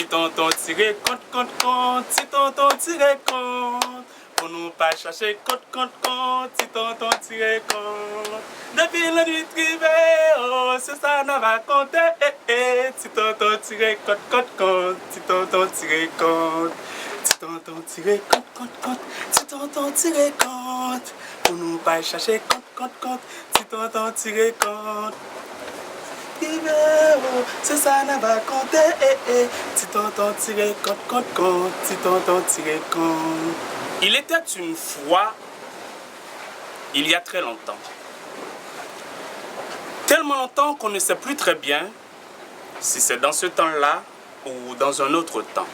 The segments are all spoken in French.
Si tonton tire compte, si tonton tire compte. Pour nous pas chercher compte, si tonton tire compte. Depuis la nuit privée, oh, c'est ça, n'a va compter. Si tonton tire compte, si tonton tire compte. Si tonton tire compte, si tonton tire compte. Pour nous pas chercher compte, si tonton tire compte. C'est ça, n'a va compter. Si tonton tire compte, si tonton tire compte. Il était une fois, il y a très longtemps. Tellement longtemps qu'on ne sait plus très bien si c'est dans ce temps-là ou dans un autre temps.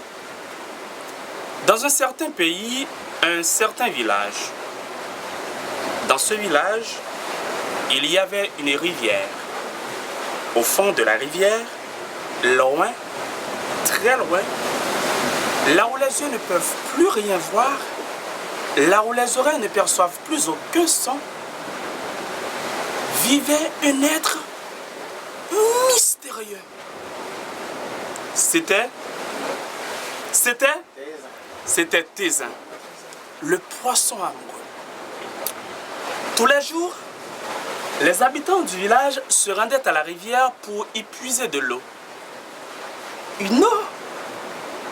Dans un certain pays, un certain village. Dans ce village, il y avait une rivière. Au fond de la rivière, loin, très loin, là où les yeux ne peuvent plus rien voir, là où les oreilles ne perçoivent plus aucun son, vivait un être mystérieux. C'était Tézin, le poisson amoureux. Tous les jours, les habitants du village se rendaient à la rivière pour y puiser de l'eau. Une eau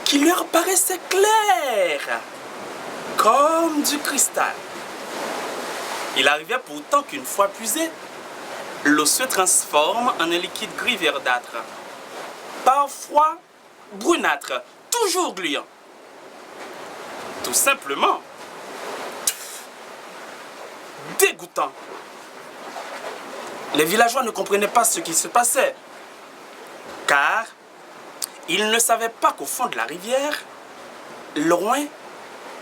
qui leur paraissait claire, comme du cristal. Il arrivait pourtant qu'une fois puisée, l'eau se transforme en un liquide gris verdâtre, parfois brunâtre, toujours gluant. Tout simplement dégoûtant. Les villageois ne comprenaient pas ce qui se passait, car ils ne savaient pas qu'au fond de la rivière, loin,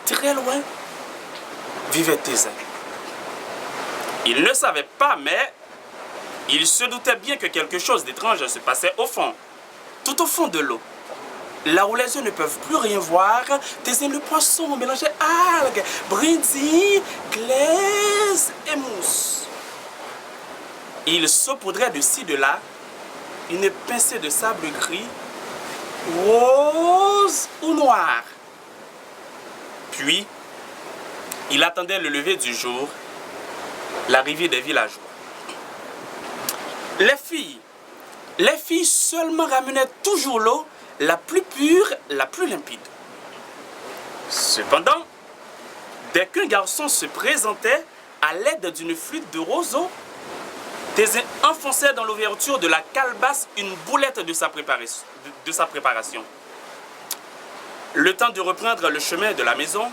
très loin, vivait Tézin. Ils ne savaient pas, mais ils se doutaient bien que quelque chose d'étrange se passait au fond, tout au fond de l'eau. Là où les yeux ne peuvent plus rien voir, Tézin le poisson mélangeait algues, brindilles, glaise et mousse. Il saupoudrait de ci, de là, une pincée de sable gris, rose ou noir. Puis, il attendait le lever du jour, l'arrivée des villageois. Les filles seulement ramenaient toujours l'eau la plus pure, la plus limpide. Cependant, dès qu'un garçon se présentait à l'aide d'une flûte de roseau, Tézin enfonçait dans l'ouverture de la calebasse une boulette de sa préparation. Le temps de reprendre le chemin de la maison,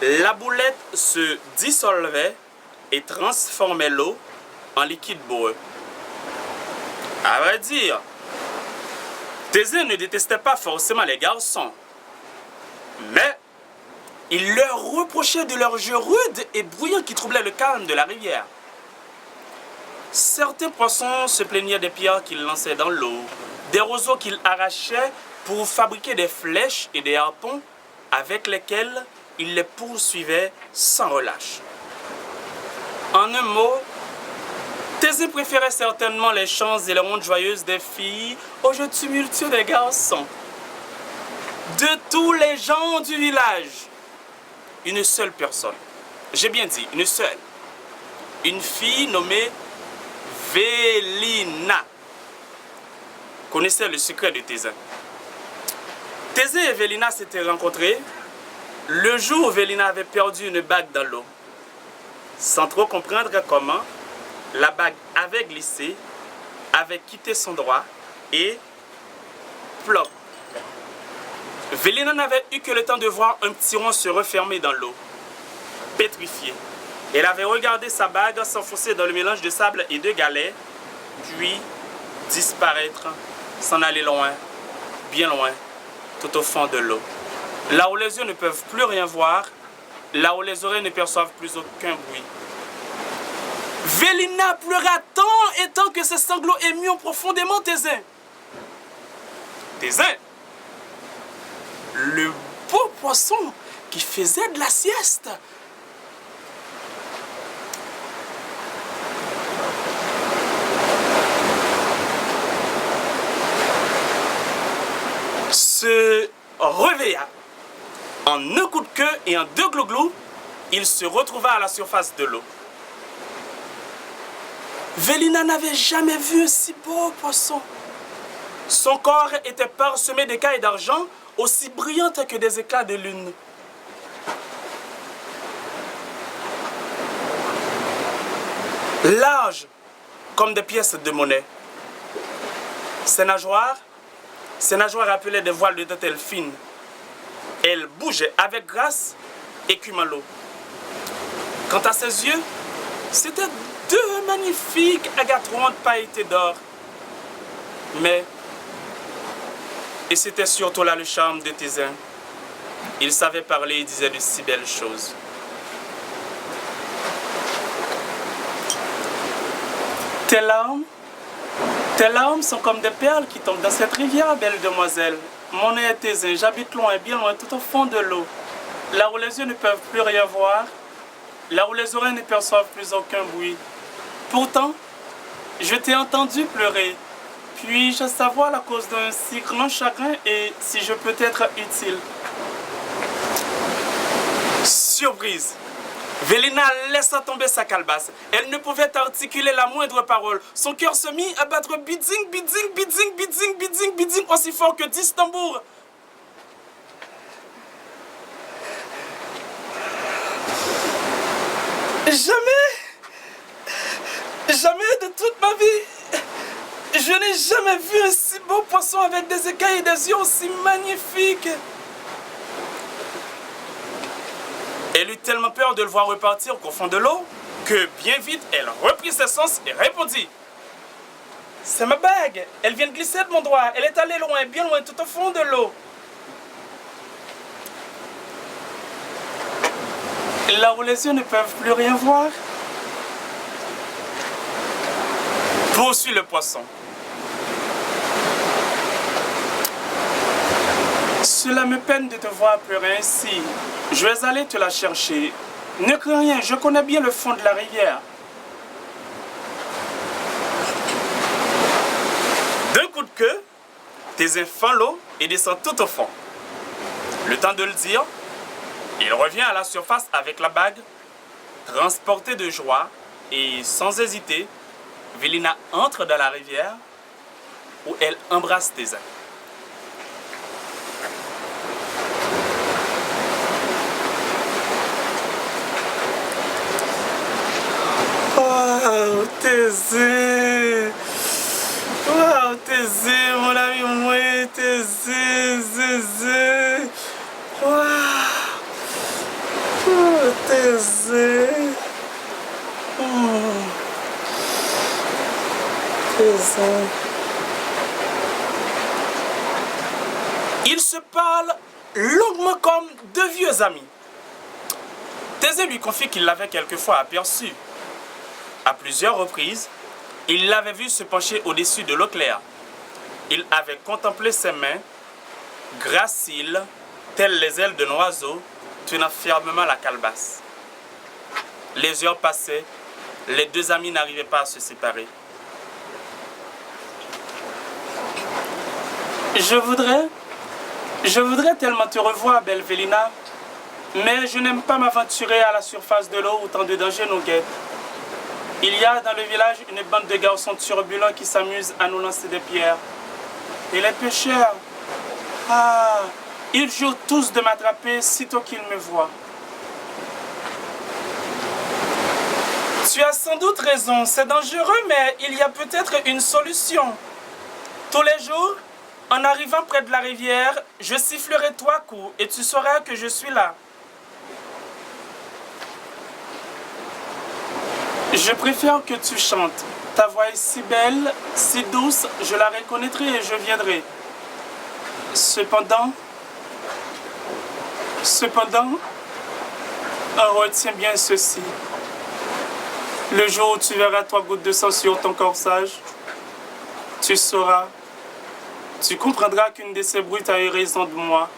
la boulette se dissolvait et transformait l'eau en liquide boueux. À vrai dire, Tézin ne détestait pas forcément les garçons, mais il leur reprochait de leur jeu rude et bruyant qui troublait le calme de la rivière. Certains poissons se plaignaient des pierres qu'ils lançaient dans l'eau, des roseaux qu'ils arrachaient pour fabriquer des flèches et des harpons avec lesquels ils les poursuivaient sans relâche. En un mot, Tézin préférait certainement les chants et les rondes joyeuses des filles aux jeux tumultueux des garçons. De tous les gens du village, une seule personne, j'ai bien dit une seule, une fille nommée Vélina, connaissait le secret de Tézin. Tézin et Vélina s'étaient rencontrés le jour où Vélina avait perdu une bague dans l'eau. Sans trop comprendre comment, la bague avait glissé, avait quitté son droit et plop. Vélina n'avait eu que le temps de voir un petit rond se refermer dans l'eau, pétrifié. Elle avait regardé sa bague s'enfoncer dans le mélange de sable et de galets, puis disparaître, s'en aller loin, bien loin, tout au fond de l'eau. Là où les yeux ne peuvent plus rien voir, là où les oreilles ne perçoivent plus aucun bruit. Vélina pleura tant et tant que ses sanglots émurent profondément Tézin. Tézin, le beau poisson qui faisait de la sieste, se réveilla. En un coup de queue et en deux glouglous, il se retrouva à la surface de l'eau. Vélina n'avait jamais vu un si beau poisson. Son corps était parsemé d'écailles d'argent aussi brillantes que des éclats de lune. Larges comme des pièces de monnaie. Ses nageoires appelaient des voiles de dentelle fine. Elle bougeait avec grâce, écumant l'eau. Quant à ses yeux, c'était deux magnifiques agatrouantes pailletées d'or. Et c'était surtout là le charme de Tésin. Il savait parler et disait de si belles choses. Tes larmes sont comme des perles qui tombent dans cette rivière, belle demoiselle. Mon nom est Tésin, j'habite loin, bien loin, tout au fond de l'eau. Là où les yeux ne peuvent plus rien voir, là où les oreilles ne perçoivent plus aucun bruit. Pourtant, je t'ai entendu pleurer. Puis-je savoir la cause d'un si grand chagrin et si je peux être utile? Surprise! Vélina laissa tomber sa calebasse. Elle ne pouvait articuler la moindre parole. Son cœur se mit à battre biding, biding, biding, biding, biding, biding, aussi fort que 10 tambours. Jamais de toute ma vie, je n'ai jamais vu un si beau poisson avec des écailles et des yeux aussi magnifiques. Elle eut tellement peur de le voir repartir qu'au fond de l'eau, que bien vite, elle reprit ses sens et répondit. C'est ma bague, elle vient de glisser de mon doigt, elle est allée loin, bien loin, tout au fond de l'eau. Là où les yeux ne peuvent plus rien voir, poursuit le poisson. Cela me peine de te voir pleurer ainsi. Je vais aller te la chercher. Ne crains rien, je connais bien le fond de la rivière. D'un coup de queue, Tésin fend l'eau et descend tout au fond. Le temps de le dire, il revient à la surface avec la bague, transporté de joie, et sans hésiter, Vélina entre dans la rivière où elle embrasse Tésin. Wow, Tésin! Wow, Tésin, mon ami, moi, Tésin, Tésin! Wow! Oh, Tésin! Oh. Tésin! Ils se parlent longuement comme deux vieux amis. Tésin lui confie qu'il l'avait quelquefois aperçu. À plusieurs reprises, il l'avait vu se pencher au-dessus de l'eau claire. Il avait contemplé ses mains, graciles, telles les ailes d'un oiseau, tenant fermement la calebasse. Les heures passaient, les deux amis n'arrivaient pas à se séparer. Je voudrais tellement te revoir, belle Vélina, mais je n'aime pas m'aventurer à la surface de l'eau où tant de dangers nous guettent. Il y a dans le village une bande de garçons turbulents qui s'amusent à nous lancer des pierres. Et les pêcheurs, ils jurent tous de m'attraper sitôt qu'ils me voient. Tu as sans doute raison, c'est dangereux, mais il y a peut-être une solution. Tous les jours, en arrivant près de la rivière, je sifflerai 3 coups et tu sauras que je suis là. Je préfère que tu chantes. Ta voix est si belle, si douce, je la reconnaîtrai et je viendrai. Cependant, retiens bien ceci. Le jour où tu verras 3 gouttes de sang sur ton corsage, tu sauras, tu comprendras qu'une de ces brutes a eu raison de moi.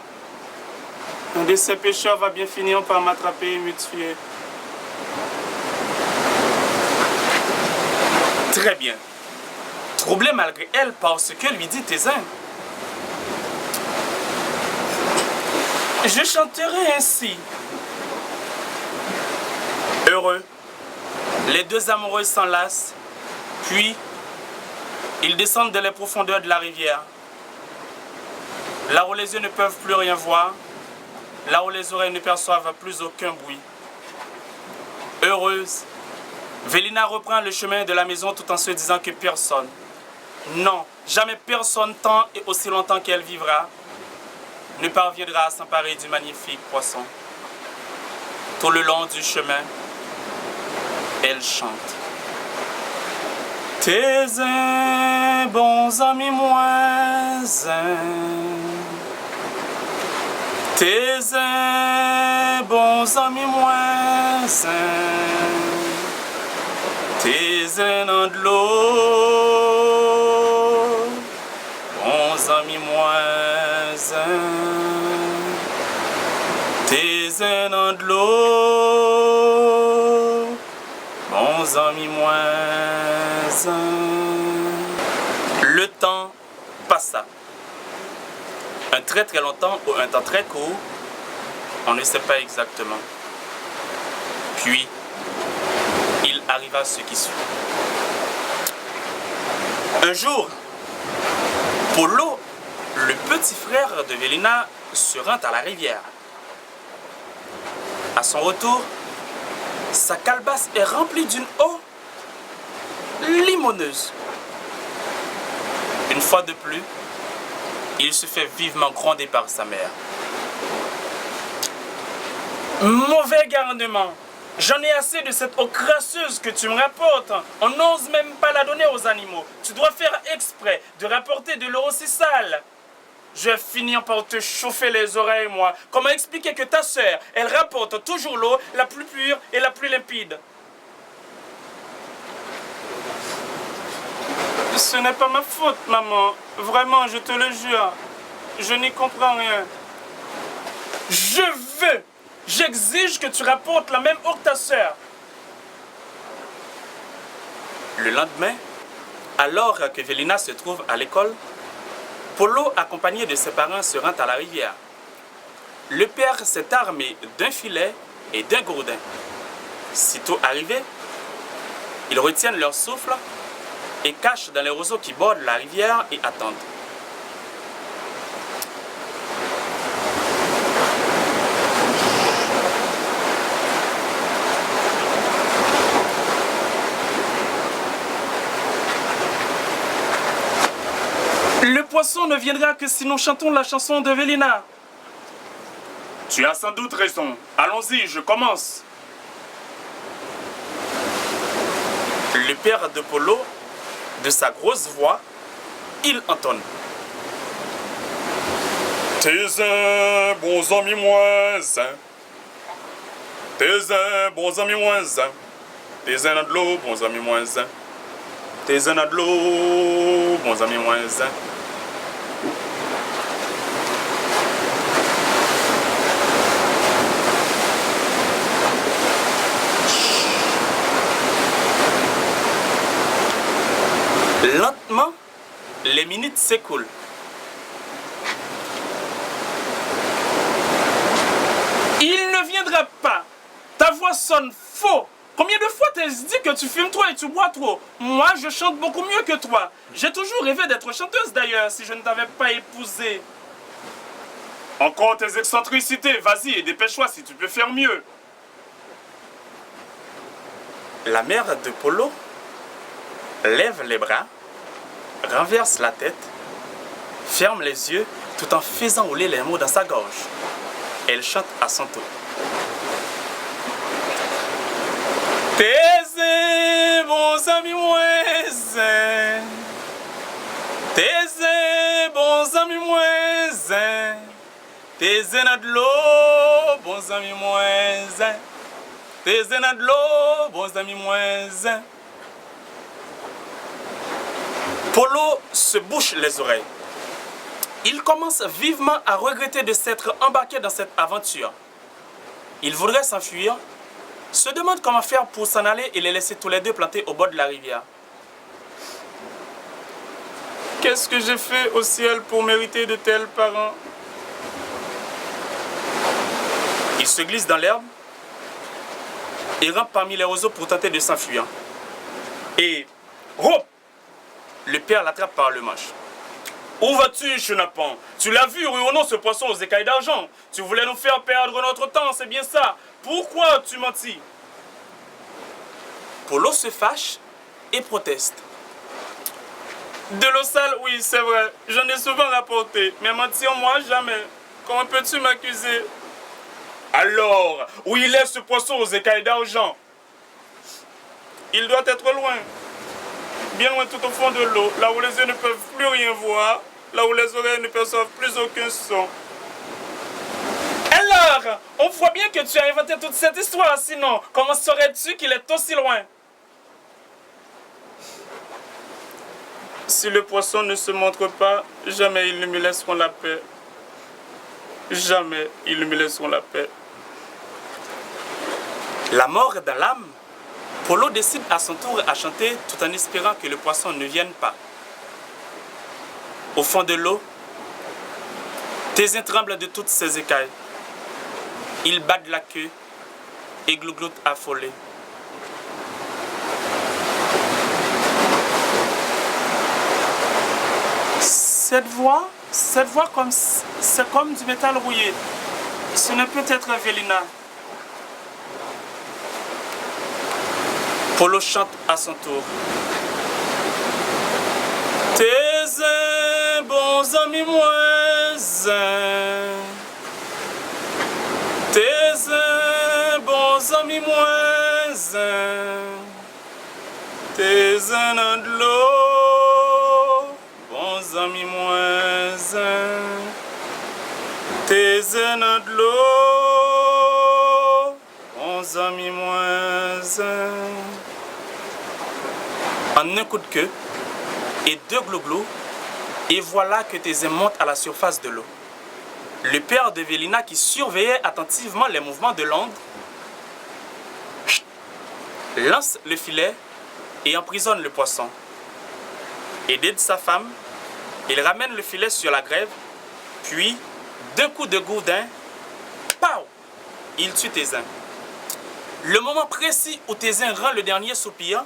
Un de ces pécheurs va bien finir par m'attraper et me tuer. Très bien. Troublée malgré elle par ce que lui dit Tésin. Je chanterai ainsi. Heureux, les deux amoureux s'enlacent, puis ils descendent dans les profondeurs de la rivière. Là où les yeux ne peuvent plus rien voir, là où les oreilles ne perçoivent plus aucun bruit. Heureuse, Vélina reprend le chemin de la maison tout en se disant que personne, non, jamais personne tant et aussi longtemps qu'elle vivra, ne parviendra à s'emparer du magnifique poisson. Tout le long du chemin, elle chante. Tes bons amis moins tes bons amis moins tes dans de l'eau, bons amis moins tes dans de l'eau, bons amis moins. Le temps passa. Un très très longtemps ou un temps très court, on ne sait pas exactement. Puis, il arriva ce qui suit. Un jour, Polo, le petit frère de Vélina, se rend à la rivière. À son retour, sa calebasse est remplie d'une eau limoneuse. Une fois de plus, il se fait vivement gronder par sa mère. Mauvais garnement! J'en ai assez de cette eau crasseuse que tu me rapportes. On n'ose même pas la donner aux animaux. Tu dois faire exprès de rapporter de l'eau aussi sale. Je vais finir par te chauffer les oreilles, moi. Comment expliquer que ta sœur, elle rapporte toujours l'eau la plus pure et la plus limpide? Ce n'est pas ma faute, maman. Vraiment, je te le jure. Je n'y comprends rien. J'exige que tu rapportes la même eau que ta sœur. Le lendemain, alors que Vélina se trouve à l'école, Polo, accompagné de ses parents, se rend à la rivière. Le père s'est armé d'un filet et d'un gourdin. Sitôt arrivés, ils retiennent leur souffle et cachent dans les roseaux qui bordent la rivière et attendent. Le poisson ne viendra que si nous chantons la chanson de Vélina. Tu as sans doute raison. Allons-y, je commence. Le père de Polo, de sa grosse voix, il entonne. Tes bons amis moins tes bons amis moins tes de l'eau, bons amis moins tes de l'eau, bons amis moins Lentement, les minutes s'écoulent. Il ne viendra pas. Ta voix sonne faux. Combien de fois t'as dit que tu fumes trop et tu bois trop? Moi, je chante beaucoup mieux que toi. J'ai toujours rêvé d'être chanteuse d'ailleurs, si je ne t'avais pas épousée. Encore tes excentricités, vas-y et dépêche-toi si tu peux faire mieux. La mère de Polo lève les bras, renverse la tête, ferme les yeux tout en faisant rouler les mots dans sa gorge. Elle chante à son tour. Tes bons amis moins tes bons amis moins tes de l'eau, bons amis moins tes de l'eau, bons amis moins. Polo se bouche les oreilles. Il commence vivement à regretter de s'être embarqué dans cette aventure. Il voudrait s'enfuir, se demande comment faire pour s'en aller et les laisser tous les deux plantés au bord de la rivière. Qu'est-ce que j'ai fait au ciel pour mériter de tels parents? Il se glisse dans l'herbe et rampe parmi les roseaux pour tenter de s'enfuir. Et, hop, le père l'attrape par le manche. Où vas-tu, chenapan? Tu l'as vu, oui ou non, ce poisson aux écailles d'argent? Tu voulais nous faire perdre notre temps, c'est bien ça. Pourquoi tu mentis? Polo se fâche et proteste. De l'eau sale, oui, c'est vrai. J'en ai souvent rapporté. Mais mentir, moi, jamais. Comment peux-tu m'accuser? Alors, où il est ce poisson aux écailles d'argent? Il doit être loin. Bien loin tout au fond de l'eau, là où les yeux ne peuvent plus rien voir, là où les oreilles ne perçoivent plus aucun son. Alors, on voit bien que tu as inventé toute cette histoire, sinon, comment saurais-tu qu'il est aussi loin? Si le poisson ne se montre pas, jamais ils ne me laisseront la paix. Jamais ils ne me laisseront la paix. La mort dans l'âme, Polo décide à son tour à chanter tout en espérant que le poisson ne vienne pas. Au fond de l'eau, Thésée tremble de toutes ses écailles. Il bat de la queue et glougloute affolé. Cette voix c'est comme du métal rouillé. Ce ne peut être Vélina. Polo chante à son tour. Tes bons amis moins. Tes bons amis moins. Tes de l'eau. Bons amis moins. Tes de l'eau. Bons amis moins. En un coup de queue et deux glouglots, et voilà que Thésée monte à la surface de l'eau. Le père de Vélina, qui surveillait attentivement les mouvements de l'onde, lance le filet et emprisonne le poisson. Aidé de sa femme, il ramène le filet sur la grève, puis, d'un coup de gourdin, pow, il tue Thésée. Le moment précis où Thésée rend le dernier soupir,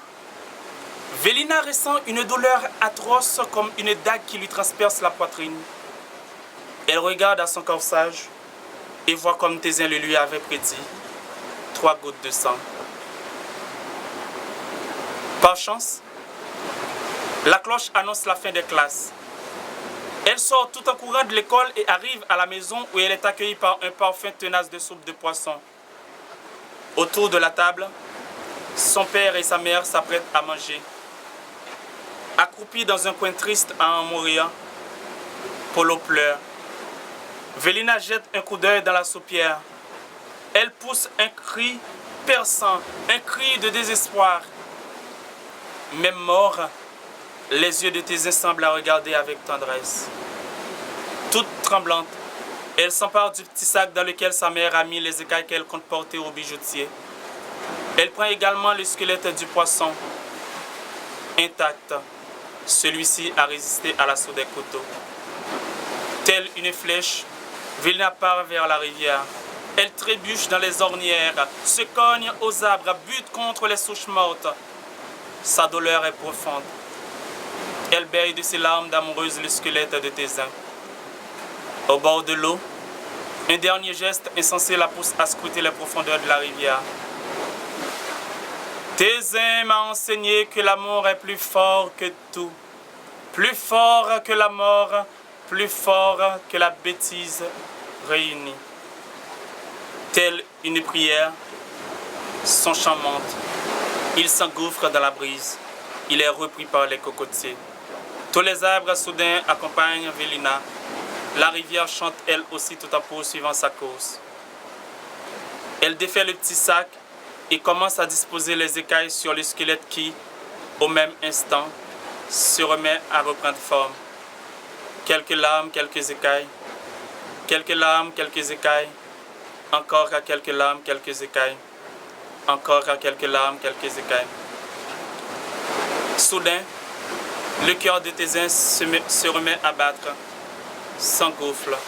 Vélina ressent une douleur atroce comme une dague qui lui transperce la poitrine. Elle regarde à son corsage et voit comme Thésée le lui avait prédit, 3 gouttes de sang. Par chance, la cloche annonce la fin des classes. Elle sort tout en courant de l'école et arrive à la maison où elle est accueillie par un parfum tenace de soupe de poisson. Autour de la table, son père et sa mère s'apprêtent à manger. Accroupi dans un coin triste à en mourir, Polo pleure. Vélina jette un coup d'œil dans la soupière. Elle pousse un cri perçant, un cri de désespoir. Même mort, les yeux de Thésée semblent la regarder avec tendresse. Toute tremblante, elle s'empare du petit sac dans lequel sa mère a mis les écailles qu'elle compte porter au bijoutier. Elle prend également le squelette du poisson, intact. Celui-ci a résisté à l'assaut des couteaux. Telle une flèche, Vélina part vers la rivière. Elle trébuche dans les ornières, se cogne aux arbres, bute contre les souches mortes. Sa douleur est profonde. Elle baille de ses larmes d'amoureuse le squelette de Thésée. Au bord de l'eau, un dernier geste insensé la pousse à scruter les profondeurs de la rivière. Thésée m'a enseigné que l'amour est plus fort que tout, plus fort que la mort, plus fort que la bêtise réunie. Telle une prière, son chant monte. Il s'engouffre dans la brise. Il est repris par les cocotiers. Tous les arbres soudain accompagnent Vélina. La rivière chante elle aussi tout en poursuivant sa course. Elle défait le petit sac et commence à disposer les écailles sur le squelette qui, au même instant, se remet à reprendre forme. Quelques larmes, quelques écailles. Quelques larmes, quelques écailles. Encore à quelques larmes, quelques écailles. Encore à quelques larmes, quelques écailles. Soudain, le cœur de Thésée se remet à battre, s'engouffre,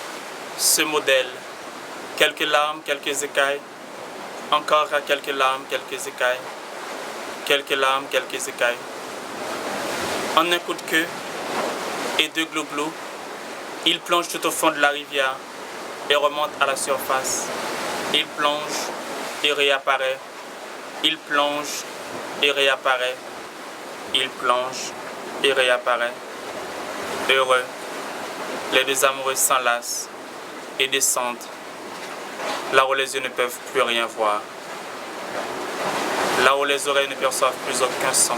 se modèle. Quelques larmes, quelques écailles. Encore quelques larmes, quelques écailles. Quelques larmes, quelques écailles. En un coup de queue et deux glou-glou, il plonge tout au fond de la rivière et remonte à la surface. Il plonge et réapparaît. Il plonge et réapparaît. Il plonge et réapparaît. Heureux, les deux amoureux s'enlacent et descendent là où les yeux ne peuvent plus rien voir, là où les oreilles ne perçoivent plus aucun son,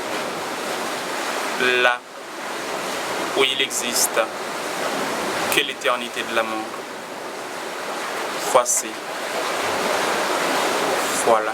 là où il n'existe que l'éternité de l'amour. Voici, voilà.